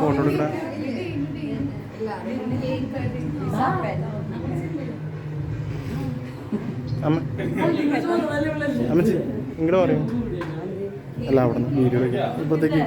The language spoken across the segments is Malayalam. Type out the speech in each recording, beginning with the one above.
ഫോട്ടോ എടുക്കടാ. അമ്മച്ചി ഇങ്ങോട്ട് പറയും. അല്ല അവിടെ നിന്ന് വീഡിയോ ഇപ്പോഴത്തേക്ക്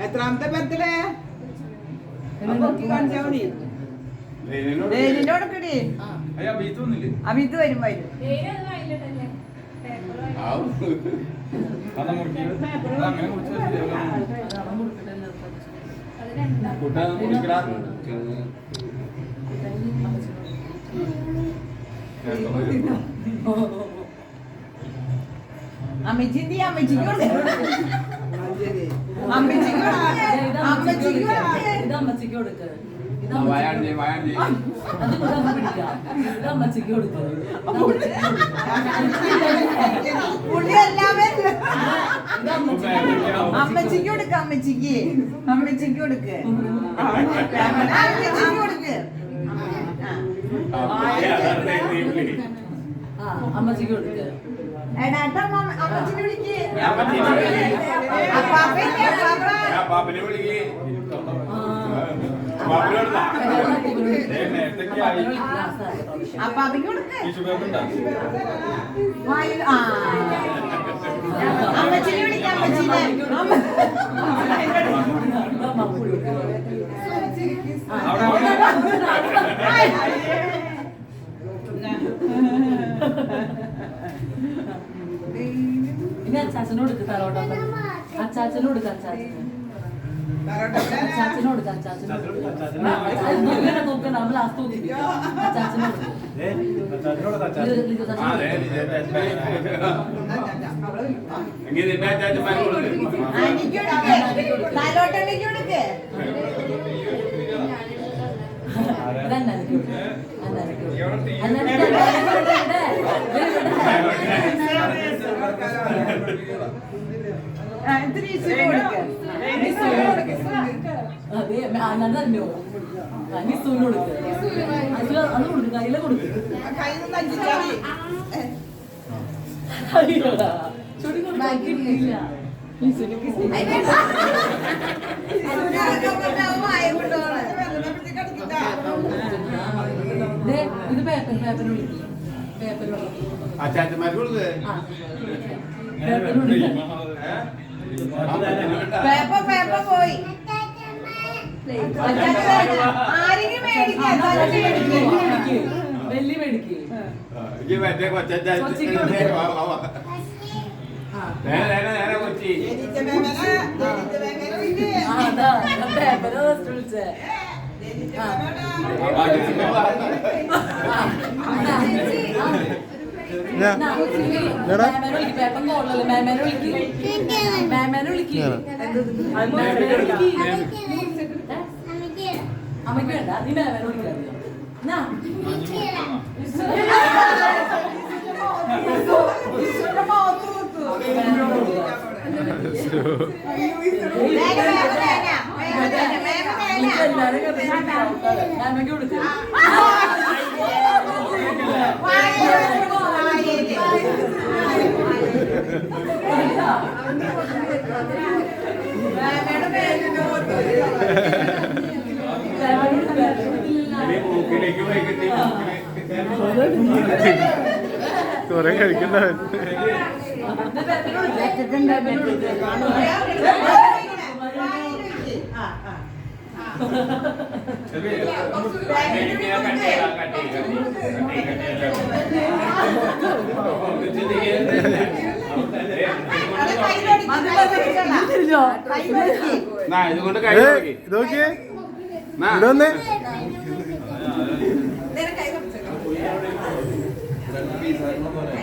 എത്രാമത്തെ ബർത്ത്ഡേ അഭിത്ത് വരും വരും. അമ്മച്ചിന്റെ അമ്മച്ചിക്ക് അമ്മച്ചിക്ക് കൊടുക്കുക. അമ്മച്ചിക്ക് കൊടുക്കുക. അമ്മച്ചിക്ക് കൊടുക്ക. അമ്മച്ചിക്ക് അമ്മച്ചിക്ക് കൊടുക്ക്. അമ്മച്ചിക്ക് കൊടുക്ക്. അമ്മച്ചിക്ക് കൊടുക്കുക. എടാട്ടാ അമ്മച്ചിനെ വിളിക്ക്. അപ്പാപ്പയ്ക്ക് കൊടുക്ക്. അമ്മച്ചിനെ വിളിക്ക. അമ്മച്ചിനെ ഇനി അച്ചാച്ചനോട് കൊടുക്ക്. തലോട്ടം അച്ചാച്ചനോട് കൊടുക്ക. അച്ചാച്ചനോട് നോക്കണ്ട. നമ്മൾ ലാസ്റ്റ് നോക്കിപ്പിക്കാം. അച്ചാച്ചനോട് അതെ അന്നോ നിസ്സൂന് കൊടുക്കുക. അത് കൊടുക്കുക. കയ്യിലെ കൊടുക്കുക. ചുടി കൊടുക്കില്ല. ഇത് പേപ്പർ വിളിക്കും. പേപ്പർ പേപ്പർ പോയി. വെല്ലി മേടിക്ക്. പേപ്പർ വിളിച്ചേ. അമ്മയ്ക്ക് വേണ്ട. നീ മേമേനെ വിളിക്കാറിയോ? മേമയ്ക്ക് കൊടുക്കുക. കുറെ കഴിക്കണ്ടവൻ. ഇതൊക്കെ ഇവിടെ വന്നേ. രണ്ട് പീസ് ആക്കണം പോലെ